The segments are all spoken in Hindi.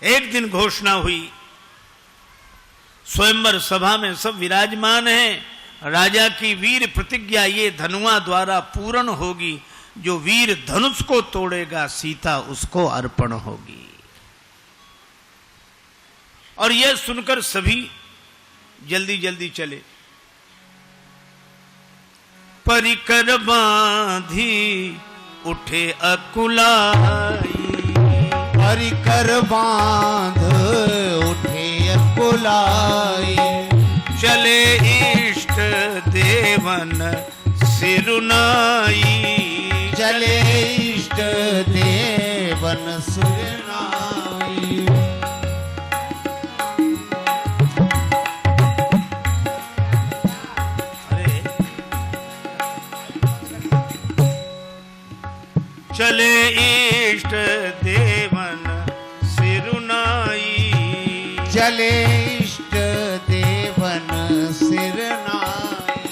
एक दिन घोषणा हुई, स्वयंवर सभा में सब विराजमान हैं, राजा की वीर प्रतिज्ञा ये धनुआ द्वारा पूर्ण होगी, जो वीर धनुष को तोड़ेगा सीता उसको अर्पण होगी। और यह सुनकर सभी जल्दी जल्दी चले। परिकर बांधी उठे अकुलाई, परिकर बांध उठे अकुलाई, चले इष्ट देवन सिरुनाई, चले इष्ट देवन सिरुनाई। चले इष्ट देवन सिरुनाई, चले इष्ट देवन सिरुनाई।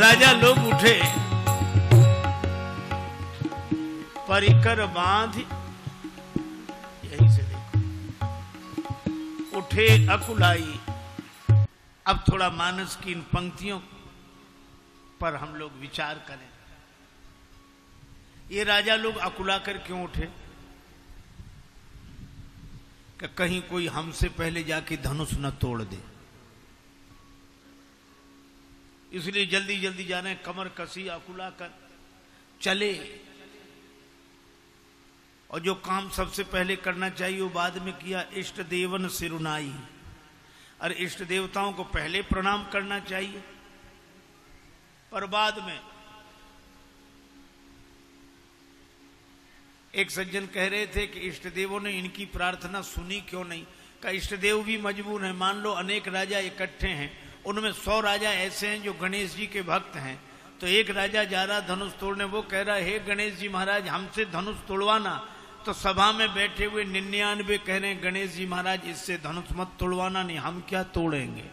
राजा लोग उठे, परिकर बांध, यहीं से देखो, उठे अकुलाई। अब थोड़ा मानस की इन पंक्तियों पर हम लोग विचार करें। ये राजा लोग अकुला कर क्यों उठे? कि कहीं कोई हमसे पहले जाके धनुष न तोड़ दे, इसलिए जल्दी जल्दी जा रहे हैं, कमर कसी अकुला कर चले। और जो काम सबसे पहले करना चाहिए वो बाद में किया, इष्ट देवन सिरुनाई। और इष्ट देवताओं को पहले प्रणाम करना चाहिए, पर बाद में। एक सज्जन कह रहे थे कि इष्ट देवों ने इनकी प्रार्थना सुनी क्यों नहीं? का इष्ट देव भी मजबूर हैं। मान लो अनेक राजा इकट्ठे हैं, उनमें 100 राजा ऐसे हैं जो गणेश जी के भक्त हैं, तो एक राजा जा रहा धनुष तोड़ने, वो कह रहा है हे गणेश जी महाराज हमसे धनुष तोड़वाना, तो सभा में बैठे हुए 99 कह रहे हैं गणेश जी महाराज इससे धनुष मत तोड़वाना, नहीं हम क्या तोड़ेंगे।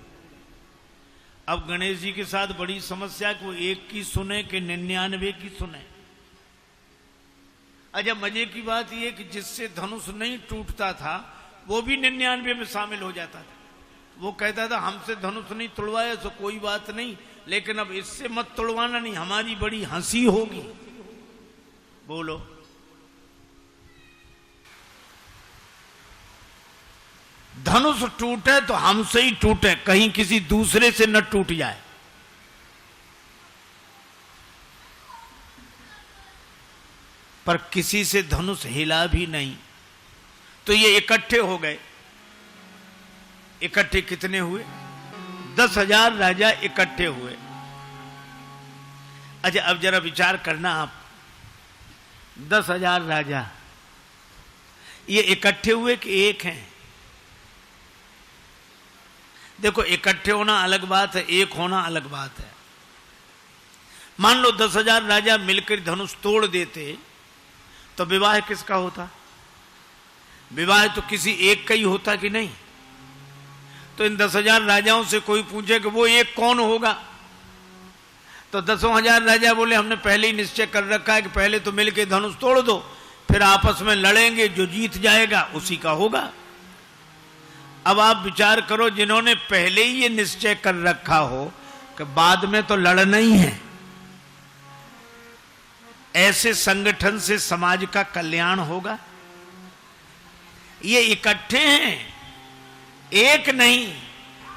अब गणेश जी के साथ बड़ी समस्या कि वो एक की सुने कि 99 की सुने। अच्छा, मजे की बात यह कि जिससे धनुष नहीं टूटता था वो भी 99 में शामिल हो जाता था। वो कहता था हमसे धनुष नहीं तोड़वाया तो कोई बात नहीं, लेकिन अब इससे मत तोड़वाना, नहीं हमारी बड़ी हंसी होगी। बोलो, धनुष टूटे तो हमसे ही टूटे, कहीं किसी दूसरे से न टूट जाए। पर किसी से धनुष हिला भी नहीं, तो ये इकट्ठे हो गए। इकट्ठे कितने हुए? 10,000 राजा इकट्ठे हुए। अच्छा, अब जरा विचार करना आप, 10,000 राजा ये इकट्ठे हुए कि एक हैं? देखो, इकट्ठे होना अलग बात है, एक होना अलग बात है। मान लो 10,000 राजा मिलकर धनुष तोड़ देते तो विवाह किसका होता? विवाह तो किसी एक का ही होता कि नहीं? तो इन 10,000 राजाओं से कोई पूछे कि वो एक कौन होगा, तो 10,000 राजा बोले हमने पहले ही निश्चय कर रखा है कि पहले तो मिलके धनुष तोड़ दो, फिर आपस में लड़ेंगे, जो जीत जाएगा उसी का होगा। अब आप विचार करो, जिन्होंने पहले ही ये निश्चय कर रखा हो कि बाद में तो लड़ना ही है, ऐसे संगठन से समाज का कल्याण होगा? ये इकट्ठे हैं, एक नहीं।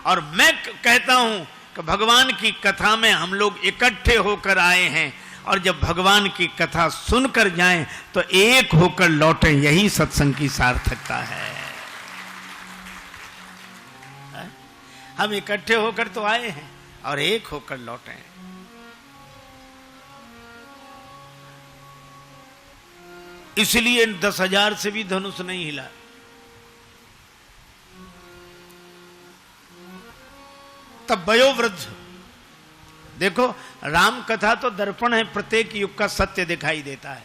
और मैं कहता हूं कि भगवान की कथा में हम लोग इकट्ठे होकर आए हैं, और जब भगवान की कथा सुनकर जाएं तो एक होकर लौटें, यही सत्संग की सार्थकता है। हम इकट्ठे होकर तो आए हैं और एक होकर लौटे। इसलिए 10,000 से भी धनुष नहीं हिला। तब वयोवृद्ध, देखो राम कथा तो दर्पण है, प्रत्येक युग का सत्य दिखाई देता है।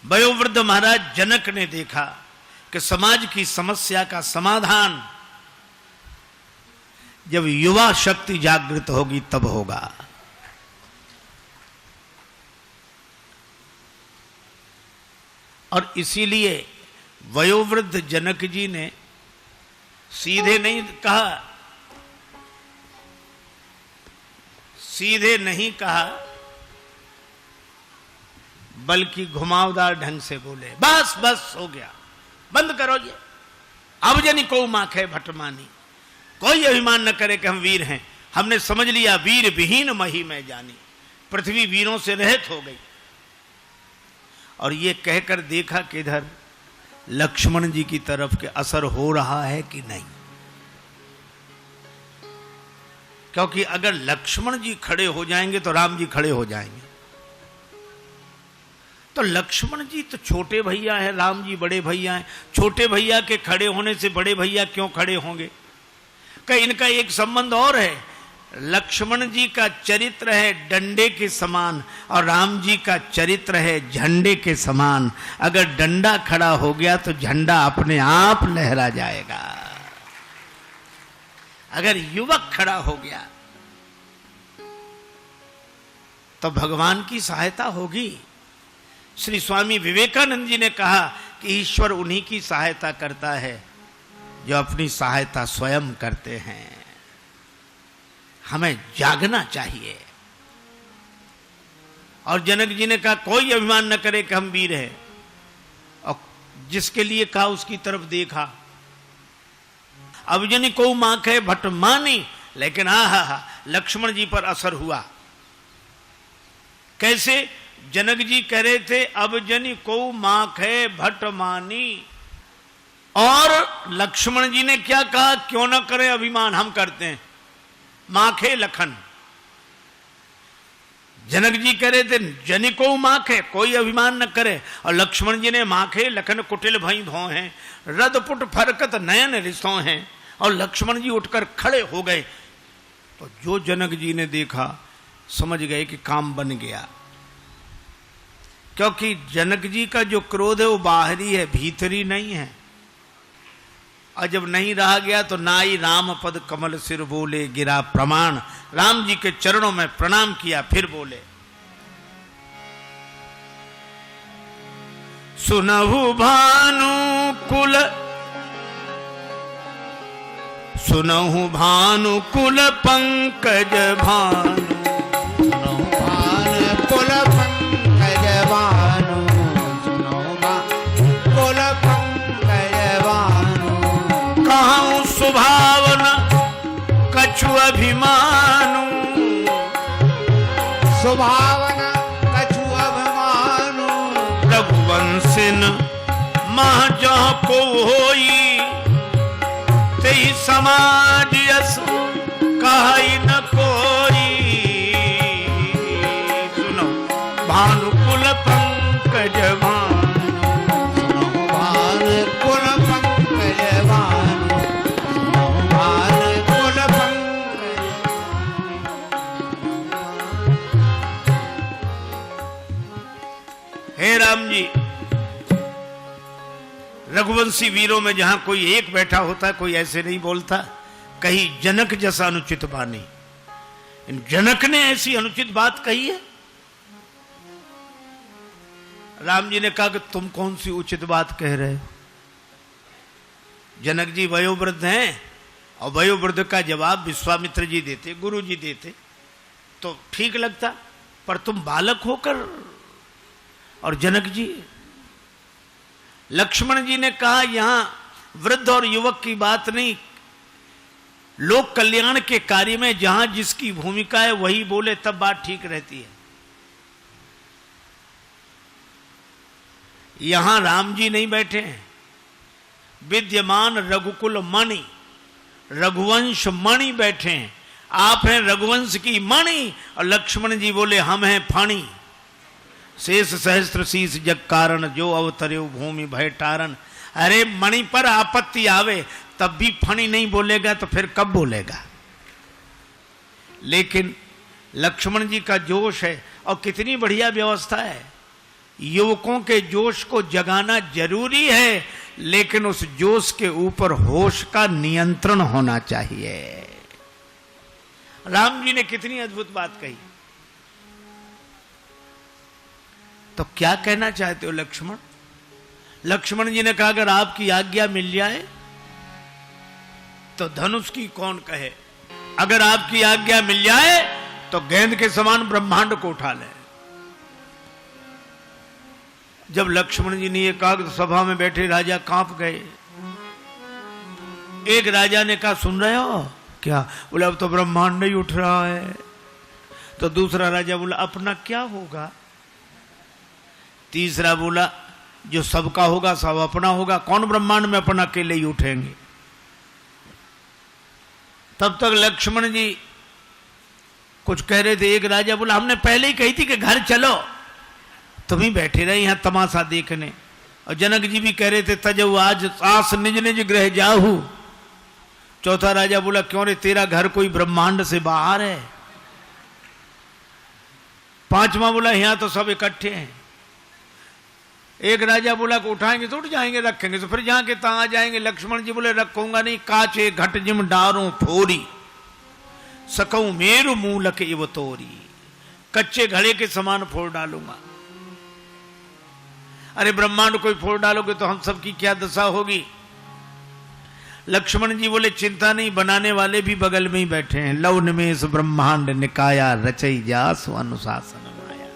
वयोवृद्ध महाराज जनक ने देखा कि समाज की समस्या का समाधान जब युवा शक्ति जागृत होगी तब होगा। और इसीलिए वयोवृद्ध जनक जी ने सीधे नहीं कहा, बल्कि घुमावदार ढंग से बोले, बस बस हो गया, बंद करो ये। अब जनी को माखे भटमानी, कोई अभिमान न करे कि हम वीर हैं, हमने समझ लिया वीर विहीन मही में जानी, पृथ्वी वीरों से रहित हो गई। और ये कहकर देखा कि इधर लक्ष्मण जी की तरफ के असर हो रहा है कि नहीं, क्योंकि अगर लक्ष्मण जी खड़े हो जाएंगे तो राम जी खड़े हो जाएंगे। तो लक्ष्मण जी तो छोटे भैया हैं, राम जी बड़े भैया हैं, छोटे भैया के खड़े होने से बड़े भैया क्यों खड़े होंगे? कहीं इनका एक संबंध और है, लक्ष्मण जी का चरित्र है डंडे के समान और राम जी का चरित्र है झंडे के समान। अगर डंडा खड़ा हो गया तो झंडा अपने आप लहरा जाएगा, अगर युवक खड़ा हो गया तो भगवान की सहायता होगी। श्री स्वामी विवेकानंद जी ने कहा कि ईश्वर उन्हीं की सहायता करता है जो अपनी सहायता स्वयं करते हैं। हमें जागना चाहिए। और जनक जी ने कहा कोई अभिमान न करे कि हम वीर हैं, और जिसके लिए कहा उसकी तरफ देखा। अब जनी को माखे भटमानी, लेकिन हा लक्ष्मण जी पर असर हुआ। कैसे? जनक जी कह रहे थे अब जनी को माखे भटमानी, और लक्ष्मण जी ने क्या कहा? क्यों न करे अभिमान, हम करते हैं। माखे लखन, जनक जी कह रहे थे जनी को माखे, कोई अभिमान न करे, और लक्ष्मण जी ने माखे लखन कुटिल भई धो हैं, रदपुट फरकत नयन रिसों हैं, और लक्ष्मण जी उठकर खड़े हो गए। तो जो जनक जी ने देखा समझ गए कि काम बन गया, क्योंकि जनक जी का जो क्रोध है वो बाहरी है, भीतरी नहीं है। और जब नहीं रहा गया तो नाई राम पद कमल सिर बोले गिरा प्रमाण, राम जी के चरणों में प्रणाम किया, फिर बोले सुनहु भानुकुल, सुनहु भानुकुल पंकज भानु, सुनहु भानुकुल पंकज भानु, सुनहु भानुकुल पंकज भानु, कहूं सुभावन कछु अभिमानु, सुभावन कछु अभिमानु, रघुवंशिन मह जहाँ को होई, तेहि समाज यस कहि न कोई, सुनो भानुकुल पंकज भानु, सुनहु भानुकुल पंकज भानु, सुनहु भानुकुल पंकज। हे राम जी, रघुवंशी वीरों में जहां कोई एक बैठा होता है कोई ऐसे नहीं बोलता, कहीं जनक जैसा अनुचित बानी। इन जनक ने ऐसी अनुचित बात कही है। राम जी ने कहा कि तुम कौन सी उचित बात कह रहे हो? जनक जी वयोवृद्ध हैं, और वयोवृद्ध का जवाब विश्वामित्र जी देते, गुरु जी देते तो ठीक लगता, पर तुम बालक होकर। और जनक जी, लक्ष्मण जी ने कहा यहां वृद्ध और युवक की बात नहीं, लोक कल्याण के कार्य में जहां जिसकी भूमिका है वही बोले तब बात ठीक रहती है। यहां राम जी नहीं बैठे हैं, विद्यमान रघुकुल मणि, रघुवंश मणि बैठे हैं। आप हैं रघुवंश की मणि, और लक्ष्मण जी बोले हम हैं फणी। शेष सहस्त्र शीस जग कारण, जो अवतर्यो भूमि भय टारण। अरे मणि पर आपत्ति आवे तब भी फणी नहीं बोलेगा तो फिर कब बोलेगा? लेकिन लक्ष्मण जी का जोश है, और कितनी बढ़िया व्यवस्था है। युवकों के जोश को जगाना जरूरी है, लेकिन उस जोश के ऊपर होश का नियंत्रण होना चाहिए। राम जी ने कितनी अद्भुत बात कही। तो क्या कहना चाहते हो लक्ष्मण? लक्ष्मण जी ने कहा अगर आपकी आज्ञा मिल जाए तो धनुष की कौन कहे, अगर आपकी आज्ञा मिल जाए तो गेंद के समान ब्रह्मांड को उठा ले। जब लक्ष्मण जी ने यह कहा तो सभा में बैठे राजा कांप गए। एक राजा ने कहा सुन रहे हो क्या? बोला अब तो ब्रह्मांड ही उठ रहा है। तो दूसरा राजा बोला अपना क्या होगा? तीसरा बोला जो सबका होगा सब अपना होगा, कौन ब्रह्मांड में अपना अकेले ही उठेंगे। तब तक लक्ष्मण जी कुछ कह रहे थे। एक राजा बोला हमने पहले ही कही थी कि घर चलो, तुम ही बैठे रहे यहां तमाशा देखने। और जनक जी भी कह रहे थे तजऊ आज आस निज निज गृह जाहू। चौथा राजा बोला क्यों रे तेरा घर कोई ब्रह्मांड से बाहर है। पांचवा बोला यहां तो सब इकट्ठे हैं। एक राजा बोला कि उठाएंगे तो उठ जाएंगे, रखेंगे तो फिर जहां के तहां आ जाएंगे। लक्ष्मण जी बोले रखूंगा नहीं, काचे घट जिम डारों फोरी सकऊं मेरु मूलक इव तोरी, कच्चे घड़े के समान फोड़ डालूंगा। अरे ब्रह्मांड कोई फोड़ डालोगे तो हम सबकी क्या दशा होगी। लक्ष्मण जी बोले चिंता नहीं, बनाने वाले भी बगल में ही बैठे हैं। लव निमेष ब्रह्मांड निकाया रचई जासु अनुशासन माया।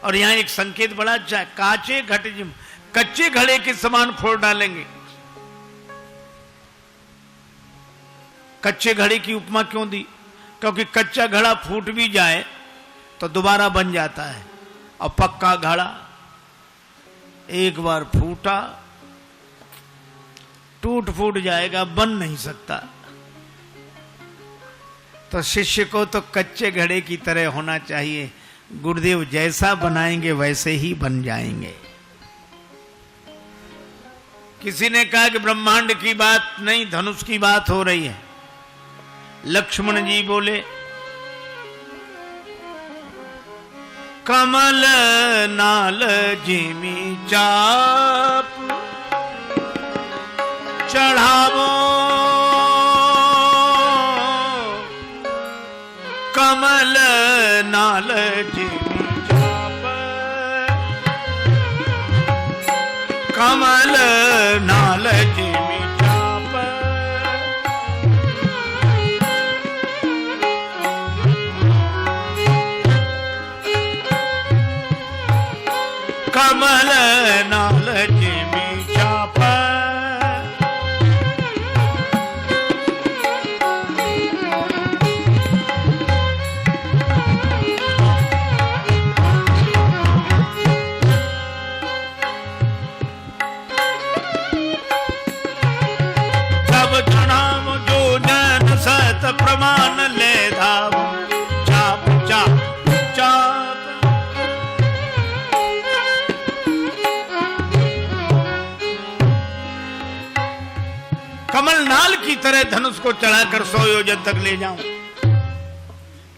और यहां एक संकेत बड़ा अच्छा है, काचे घट जिम, कच्चे घड़े के समान फोड़ डालेंगे। कच्चे घड़े की उपमा क्यों दी? क्योंकि कच्चा घड़ा फूट भी जाए तो दोबारा बन जाता है, और पक्का घड़ा एक बार फूटा टूट फूट जाएगा, बन नहीं सकता। तो शिष्य को तो कच्चे घड़े की तरह होना चाहिए। गुरुदेव जैसा बनाएंगे वैसे ही बन जाएंगे। किसी ने कहा कि ब्रह्मांड की बात नहीं, धनुष की बात हो रही है। लक्ष्मण जी बोले कमल नाल जिमी चाप चढ़ावो, कमल नाल जिमी चाप, कमल नाल जिमी चाप, कमल नाल जिमी चाप, प्रमाण ले धाम चाप चाप चाप। कमलनाल की तरह धनुष को चढ़ाकर 100 योजन तक ले जाऊं,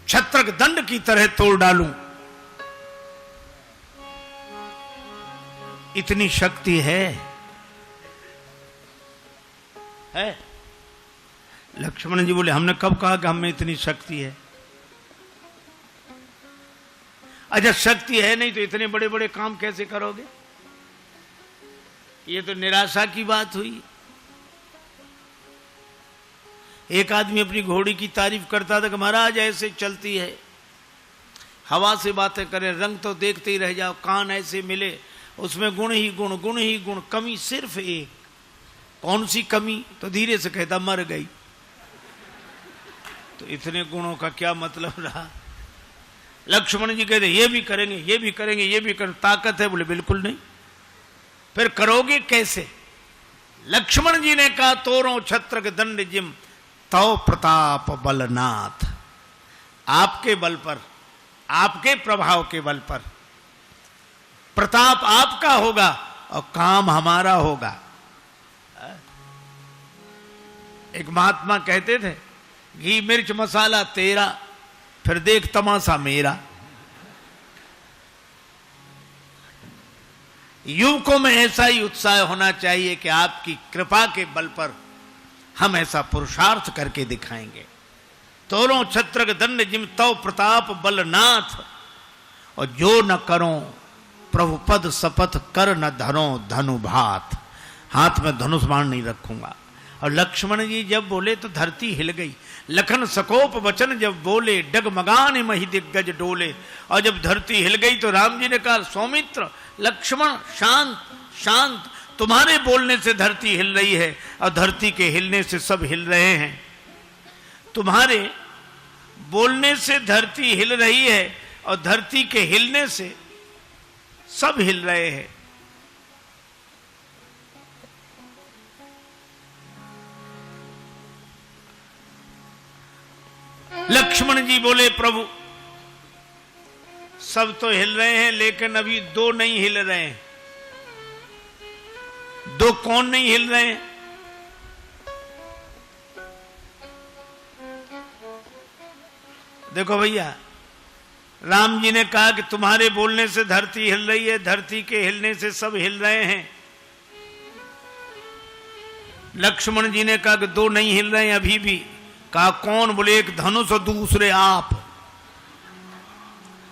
छत्रक दंड की तरह तोड़ डालूं। इतनी शक्ति है। लक्ष्मण जी बोले हमने कब कहा कि हमें इतनी शक्ति है। अच्छा शक्ति है नहीं तो इतने बड़े बड़े काम कैसे करोगे? ये तो निराशा की बात हुई। एक आदमी अपनी घोड़ी की तारीफ करता था कि महाराज ऐसे चलती है, हवा से बातें करे, रंग तो देखते ही रह जाओ, कान ऐसे मिले, उसमें गुण ही गुण, गुण ही गुण, कमी सिर्फ एक। कौन सी कमी? तो धीरे से कहता मर गई। तो इतने गुणों का क्या मतलब रहा? लक्ष्मण जी कहते ये भी करेंगे, ये भी करेंगे, ये भी करेंगे, ताकत है? बोले बिल्कुल नहीं। फिर करोगे कैसे? लक्ष्मण जी ने कहा तोरों छत्रक दंड जिम तव प्रताप बलनाथ। आपके बल पर, आपके प्रभाव के बल पर प्रताप आपका होगा और काम हमारा होगा। एक महात्मा कहते थे घी मिर्च मसाला तेरा, फिर देख तमाशा मेरा। युवकों में ऐसा ही उत्साह होना चाहिए कि आपकी कृपा के बल पर हम ऐसा पुरुषार्थ करके दिखाएंगे। तोरों छत्रक दंड जिम तव प्रताप बलनाथ, और जो न करो प्रभु पद शपथ कर न धरो धनुभात, हाथ में धनुष बाण नहीं रखूंगा। और लक्ष्मण जी जब बोले तो धरती हिल गई। लखन सकोप वचन जब बोले डगमगान मही दिग्गज डोले। और जब धरती हिल गई तो राम जी ने कहा सौमित्र लक्ष्मण शांत शांत, तुम्हारे बोलने से धरती हिल रही है और धरती के हिलने से सब हिल रहे हैं। तुम्हारे बोलने से धरती हिल रही है और धरती के हिलने से सब हिल रहे हैं। लक्ष्मण जी बोले प्रभु सब तो हिल रहे हैं लेकिन अभी दो नहीं हिल रहे हैं। दो कौन नहीं हिल रहे हैं? देखो भैया, राम जी ने कहा कि तुम्हारे बोलने से धरती हिल रही है, धरती के हिलने से सब हिल रहे हैं। लक्ष्मण जी ने कहा कि दो नहीं हिल रहे हैं अभी भी। कहा कौन? बोले एक धनुष और दूसरे आप।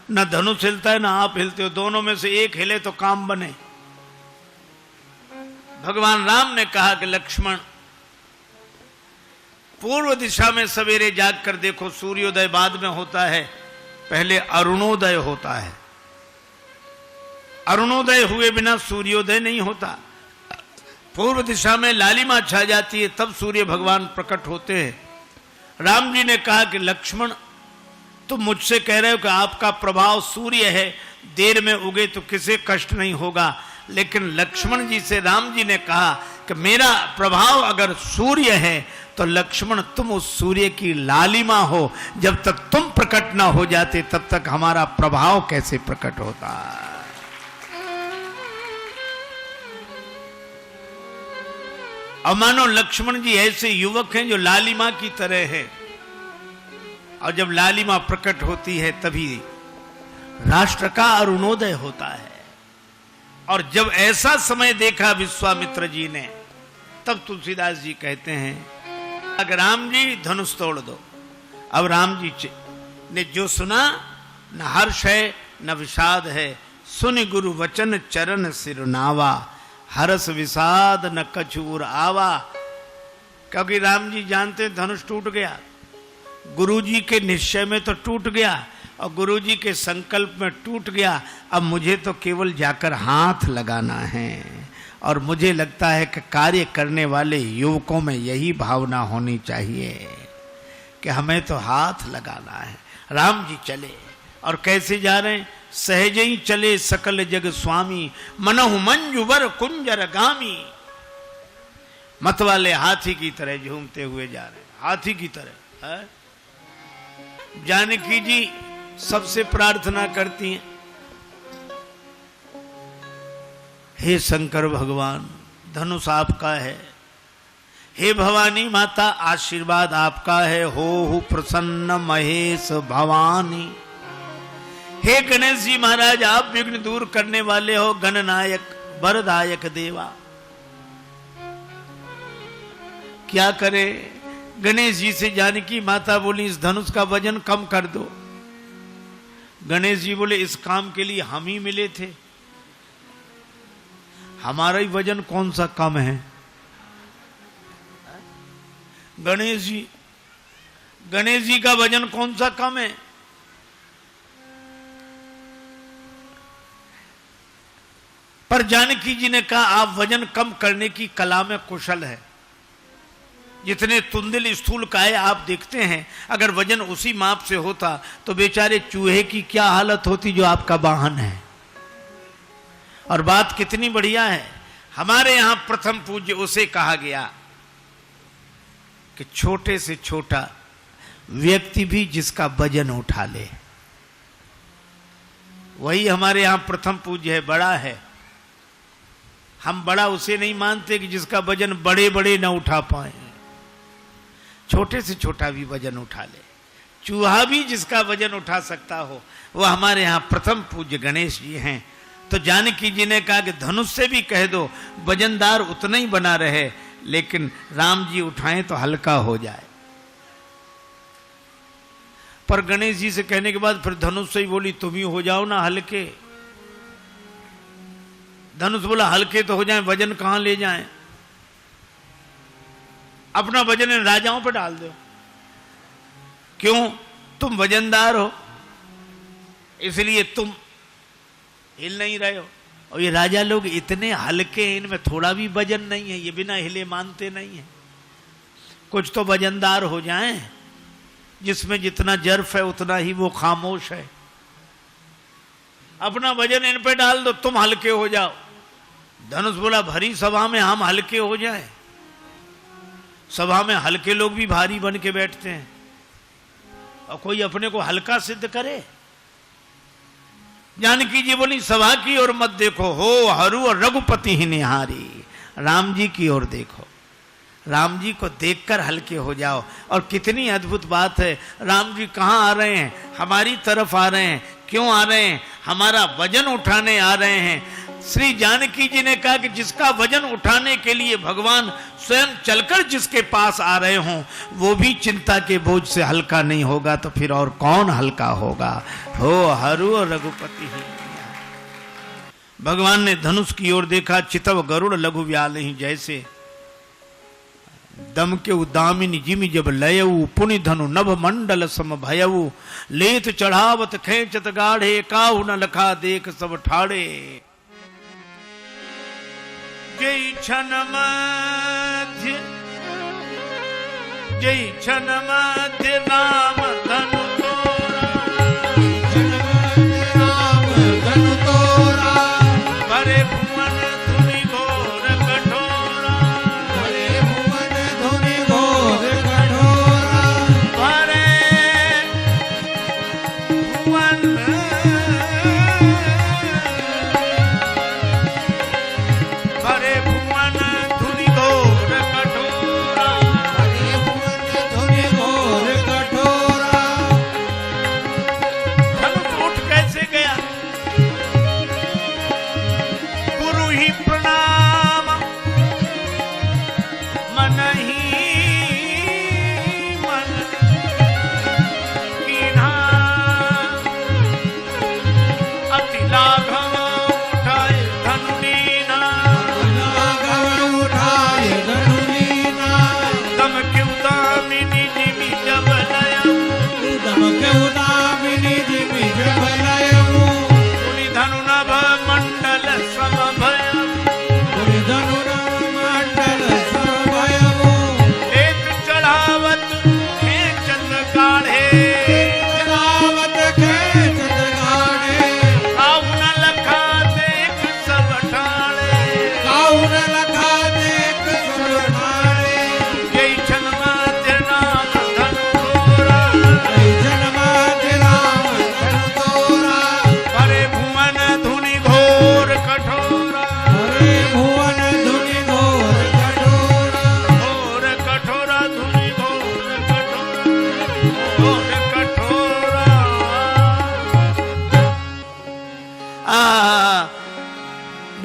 न धनुष हिलता है ना आप हिलते हो, दोनों में से एक हिले तो काम बने। भगवान राम ने कहा कि लक्ष्मण पूर्व दिशा में सवेरे जाग कर देखो, सूर्योदय बाद में होता है, पहले अरुणोदय होता है। अरुणोदय हुए बिना सूर्योदय नहीं होता। पूर्व दिशा में लालिमा छा जाती है तब सूर्य भगवान प्रकट होते हैं। राम जी ने कहा कि लक्ष्मण तुम मुझसे कह रहे हो कि आपका प्रभाव सूर्य है, देर में उगे तो किसे कष्ट नहीं होगा। लेकिन लक्ष्मण जी से राम जी ने कहा कि मेरा प्रभाव अगर सूर्य है तो लक्ष्मण तुम उस सूर्य की लालिमा हो। जब तक तुम प्रकट ना हो जाते तब तक हमारा प्रभाव कैसे प्रकट होता। और मानो लक्ष्मण जी ऐसे युवक हैं जो लालिमा की तरह है, और जब लालिमा प्रकट होती है तभी राष्ट्र का अरुणोदय होता है। और जब ऐसा समय देखा विश्वामित्र जी ने, तब तुलसीदास जी कहते हैं अगर राम जी धनुष तोड़ दो। अब राम जी ने जो सुना, न हर्ष है न विषाद है, सुन गुरु वचन चरण सिरनावा, हरस विषाद न कछूर आवा। क्योंकि राम जी जानते धनुष टूट गया, गुरु जी के निश्चय में तो टूट गया और गुरु जी के संकल्प में टूट गया। अब मुझे तो केवल जाकर हाथ लगाना है। और मुझे लगता है कि कार्य करने वाले युवकों में यही भावना होनी चाहिए कि हमें तो हाथ लगाना है। राम जी चले, और कैसे जा रहे हैं? सहज ही चले सकल जग स्वामी, मनहु मंजुवर कुंजर गामी। मत वाले हाथी की तरह झूमते हुए जा रहे हैं, हाथी की तरह है? जानकी जी सबसे प्रार्थना करती हैं, हे शंकर भगवान धनुष आपका है, हे भवानी माता आशीर्वाद आपका है, हो प्रसन्न महेश भवानी। हे गणेश जी महाराज आप विघ्न दूर करने वाले हो, गणनायक वरदायक देवा। क्या करे? गणेश जी से जानकी माता बोली इस धनुष का वजन कम कर दो। गणेश जी बोले इस काम के लिए हम ही मिले थे, हमारा ही वजन कौन सा कम है। गणेश जी का वजन कौन सा कम है? पर जानकी जी ने कहा आप वजन कम करने की कला में कुशल है। जितने तुंदिल स्थूल काय आप देखते हैं, अगर वजन उसी माप से होता तो बेचारे चूहे की क्या हालत होती जो आपका वाहन है। और बात कितनी बढ़िया है, हमारे यहां प्रथम पूज्य उसे कहा गया कि छोटे से छोटा व्यक्ति भी जिसका वजन उठा ले, वही हमारे यहां प्रथम पूज्य है, बड़ा है। हम बड़ा उसे नहीं मानते कि जिसका वजन बड़े बड़े ना उठा पाए, छोटे से छोटा भी वजन उठा ले। चूहा भी जिसका वजन उठा सकता हो वो हमारे यहां प्रथम पूज्य गणेश जी हैं। तो जानकी जी ने कहा कि धनुष से भी कह दो वजनदार उतना ही बना रहे, लेकिन राम जी उठाएं तो हल्का हो जाए। पर गणेश जी से कहने के बाद फिर धनुष से ही बोली तुम ही हो जाओ ना हल्के। धनुष बोला हल्के तो हो जाएं, वजन कहां ले जाएं? अपना वजन इन राजाओं पर डाल दो। क्यों? तुम वजनदार हो, इसलिए तुम हिल नहीं रहे हो। और ये राजा लोग इतने हल्के हैं, इनमें थोड़ा भी वजन नहीं है, ये बिना हिले मानते नहीं है। कुछ तो वजनदार हो जाएं, जिसमें जितना जर्फ है उतना ही वो खामोश है। अपना वजन इन पे डाल दो, तुम हल्के हो जाओ। धनुष बोला भरी सभा में हम हल्के हो जाएं? सभा में हल्के लोग भी भारी बन के बैठते हैं, और कोई अपने को हल्का सिद्ध करे। जानकी जी बोली सभा की ओर मत देखो, हो हरु और रघुपति ही निहारी। राम जी की ओर देखो, राम जी को देखकर हल्के हो जाओ। और कितनी अद्भुत बात है, राम जी कहां आ रहे हैं? हमारी तरफ आ रहे हैं। क्यों आ रहे हैं? हमारा वजन उठाने आ रहे हैं। श्री जानकी जी ने कहा कि जिसका वजन उठाने के लिए भगवान स्वयं चलकर जिसके पास आ रहे हों, वो भी चिंता के बोझ से हल्का नहीं होगा, तो फिर और कौन हल्का होगा? हो हरु और रघुपति ही। भगवान ने धनुष की ओर देखा, चितव गरुड़ लघु व्याल ही जैसे। दम के उदामिनी जिमि जब लयऊ, पुनि धनु नभ मंडल सम भयऊ। लेत चढ़ावत खेचत गाढ़े, काहु न लखा देख सब ठाड़े। जय छन मध्य, जय छन मध्य राम धनु तोरा, राम धनु तोरा। भरे भुवन धुनि घोर कठोरा, भरे भुवन धुनि घोर कठोरा। भरे भुवन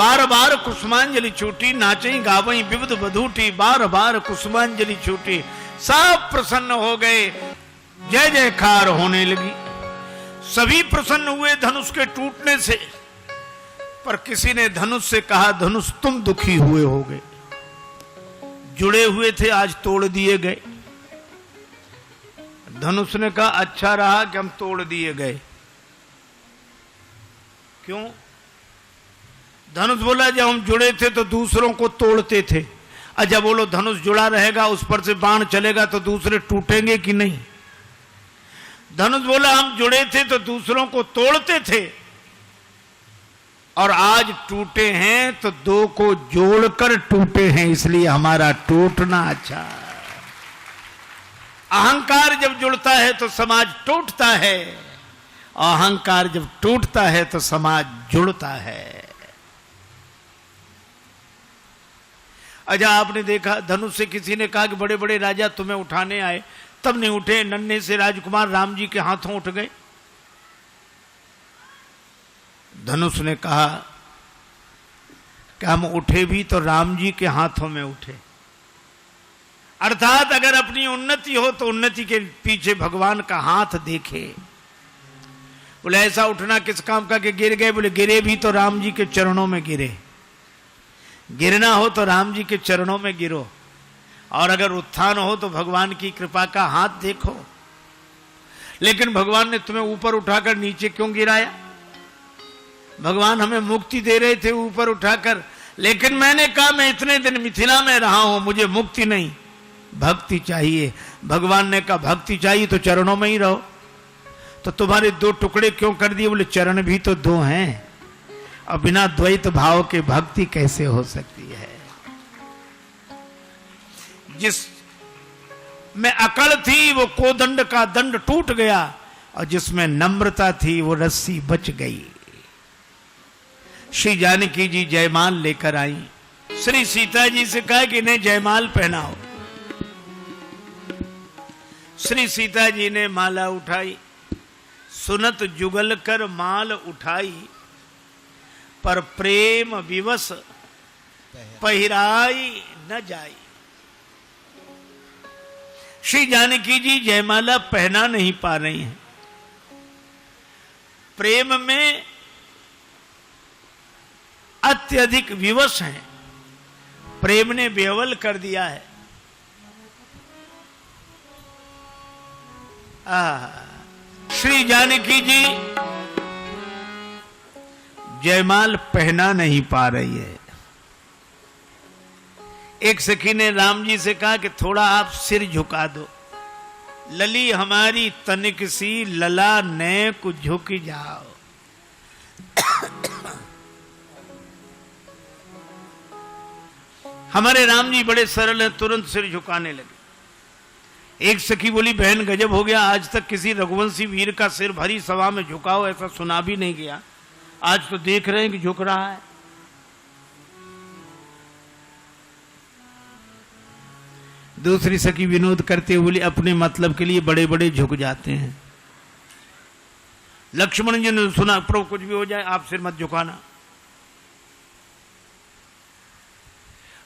बार बार कुसुमांजलि छूटी, नाचई गावई विविध बधूटी। बार बार कुसुमांजलि छूटी, सब प्रसन्न हो गए, जय जयकार होने लगी। सभी प्रसन्न हुए धनुष के टूटने से, पर किसी ने धनुष से कहा धनुष तुम दुखी हुए होगे, जुड़े हुए थे आज तोड़ दिए गए। धनुष ने कहा अच्छा रहा कि हम तोड़ दिए गए। क्यों? धनुष बोला जब हम जुड़े थे तो दूसरों को तोड़ते थे, अच्छा बोलो धनुष जुड़ा रहेगा, उस पर से बाण चलेगा तो दूसरे टूटेंगे कि नहीं? धनुष बोला हम जुड़े थे तो दूसरों को तोड़ते थे, और आज टूटे हैं तो दो को जोड़कर टूटे हैं, इसलिए हमारा टूटना अच्छा। अहंकार जब जुड़ता है तो समाज टूटता है, अहंकार जब टूटता है तो समाज जुड़ता है। अच्छा आपने देखा धनुष से किसी ने कहा कि बड़े बड़े राजा तुम्हें उठाने आए, तब नहीं उठे, नन्हे से राजकुमार राम जी के हाथों उठ गए। धनुष ने कहा कि हम उठे भी तो राम जी के हाथों में उठे, अर्थात अगर अपनी उन्नति हो तो उन्नति के पीछे भगवान का हाथ देखे। बोले ऐसा उठना किस काम का कि गिर गए? बोले गिरे भी तो राम जी के चरणों में गिरे। गिरना हो तो राम जी के चरणों में गिरो, और अगर उत्थान हो तो भगवान की कृपा का हाथ देखो। लेकिन भगवान ने तुम्हें ऊपर उठाकर नीचे क्यों गिराया? भगवान हमें मुक्ति दे रहे थे ऊपर उठाकर, लेकिन मैंने कहा मैं इतने दिन मिथिला में रहा हूं, मुझे मुक्ति नहीं, भक्ति चाहिए। भगवान ने कहा भक्ति चाहिए तो चरणों में ही रहो। तो तुम्हारे दो टुकड़े क्यों कर दिए? बोले चरण भी तो दो हैं, और बिना द्वैत भाव के भक्ति कैसे हो सकती है? जिस में अकड़ थी वो कोदंड का दंड टूट गया, और जिसमें नम्रता थी वो रस्सी बच गई। श्री जानकी जी जयमाल लेकर आई। श्री सीता जी से कहा कि इन्हें जयमाल पहनाओ। श्री सीता जी ने माला उठाई, सुनत जुगल कर माल उठाई, पर प्रेम विवश पहिराई न जाई। श्री जानकी जी जयमाला पहना नहीं पा रही हैं, प्रेम में अत्यधिक विवश हैं, प्रेम ने बेवल कर दिया है। श्री जानकी जी जयमाल पहना नहीं पा रही है। एक सखी ने राम जी से कहा कि थोड़ा आप सिर झुका दो, लली हमारी तनिक सी लला ने को झुक जाओ। हमारे राम जी बड़े सरल हैं, तुरंत सिर झुकाने लगे। एक सखी बोली बहन गजब हो गया, आज तक किसी रघुवंशी वीर का सिर भरी सभा में झुकाओ ऐसा सुना भी नहीं गया, आज तो देख रहे हैं कि झुक रहा है। दूसरी सखी विनोद करते हुए बोली अपने मतलब के लिए बड़े बड़े झुक जाते हैं। लक्ष्मण जी ने सुना प्रभु कुछ भी हो जाए आप सिर मत झुकाना।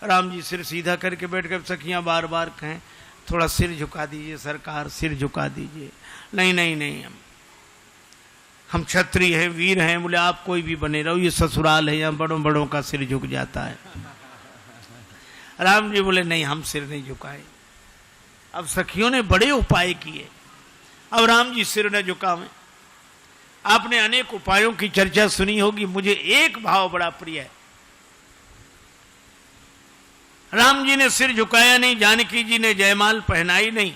राम जी सिर सीधा करके बैठ कर, सखियां बार बार कहें थोड़ा सिर झुका दीजिए सरकार, सिर झुका दीजिए। नहीं नहीं नहीं, हम क्षत्रिय हैं, वीर हैं। बोले आप कोई भी बने रहो, ये ससुराल है, यहाँ बड़ों बड़ों का सिर झुक जाता है। राम जी बोले नहीं हम सिर नहीं झुकाए। अब सखियों ने बड़े उपाय किए, अब राम जी सिर न झुकावें। आपने अनेक उपायों की चर्चा सुनी होगी, मुझे एक भाव बड़ा प्रिय है। राम जी ने सिर झुकाया नहीं, जानकी जी ने जयमाल पहनाई नहीं।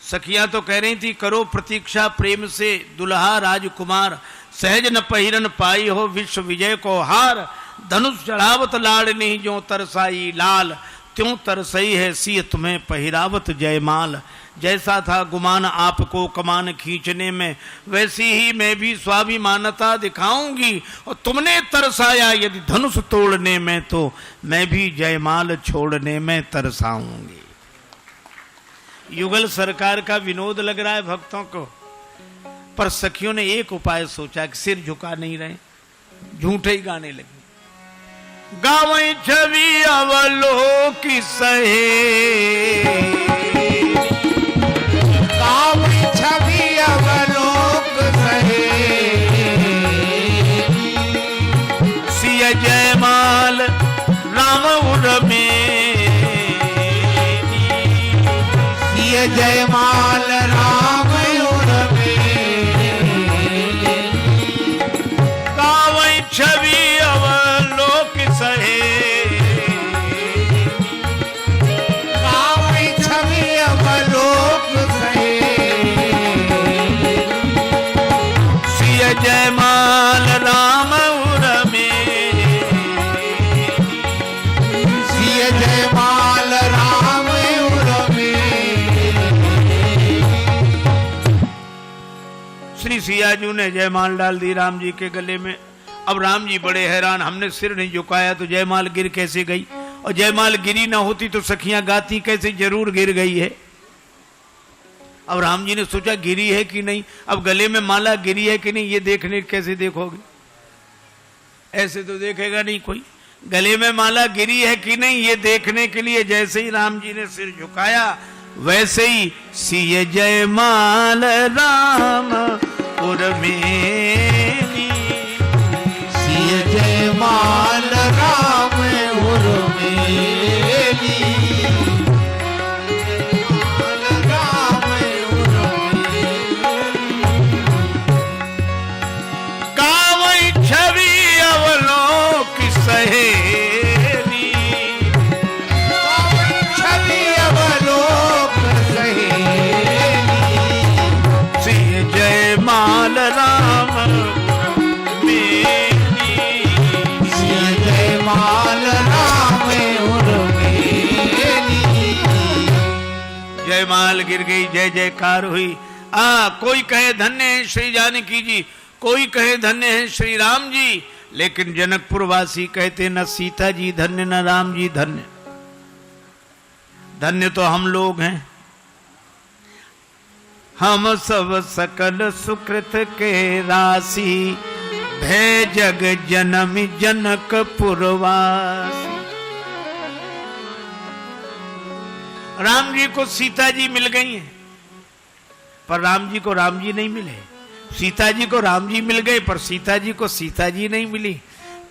सखियां तो कह रही थी करो प्रतीक्षा प्रेम से दुल्हा राजकुमार, सहज न पहिरन पाई हो विश्व विजय को हार। धनुष चढ़ावत लाड़नी जो तरसाई लाल, त्यों तरसई है सिय तुम्हें पहिरावत जयमाल। जैसा था गुमान आपको कमान खींचने में, वैसी ही मैं भी स्वाभिमानता दिखाऊंगी। और तुमने तरसाया यदि धनुष तोड़ने में, तो मैं भी जयमाल छोड़ने में तरसाऊंगी। युगल सरकार का विनोद लग रहा है भक्तों को, पर सखियों ने एक उपाय सोचा कि सिर झुका नहीं रहे, झूठे ही गाने लगे। गावई छवि अवलोकी सहे, गावई छवि अवलोक सहे, सिय जयमाल राम उर्मे, सिय जयमाल राम उर्मे, गावई छवि अवलोक सहे, गावई छवि अवलोक सहे, सिय जयमाल राम उर्मे, सिय जयमाल राम उर्मे। श्री सियाजू ने जयमाल डाल दी राम जी के गले में। अब राम जी बड़े हैरान, हमने सिर नहीं झुकाया तो जयमाल गिर कैसे गई, और जयमाल गिरी ना होती तो सखियां गाती कैसे, जरूर गिर गई है। अब राम जी ने सोचा गिरी है कि नहीं, अब गले में माला गिरी है कि नहीं ये देखने कैसे देखोगे, ऐसे तो देखेगा नहीं कोई। गले में माला गिरी है कि नहीं ये देखने के लिए जैसे ही राम जी ने सिर झुकाया, वैसे ही सिय जयमाल राम उर्मेली, सिय जयमाल राम उर्मे, जयमाल गिर गई, जय जयकार हुई। कोई कहे धन्य है श्री जानकी जी, कोई कहे धन्य है श्री राम जी, लेकिन जनकपुर वासी कहते न सीता जी धन्य न राम जी धन्य, धन्य तो हम लोग हैं। हम सब सकल सुकृत के राशि, भय जग जनम जनकपुर वासी। राम जी को सीता जी मिल गई हैं, पर राम जी को राम जी नहीं मिले। सीता जी को राम जी मिल गए, पर सीता जी को सीता जी नहीं मिली।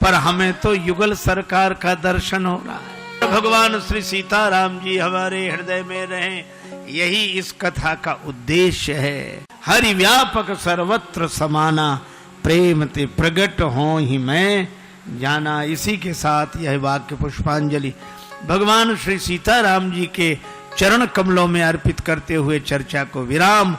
पर हमें तो युगल सरकार का दर्शन हो रहा है। भगवान श्री सीता राम जी हमारे हृदय में रहें, यही इस कथा का उद्देश्य है। हरि व्यापक सर्वत्र समाना, प्रेम ते प्रगट हो ही मैं जाना। इसी के साथ यह वाक्य पुष्पांजलि भगवान श्री सीता राम जी के चरण कमलों में अर्पित करते हुए चर्चा को विराम।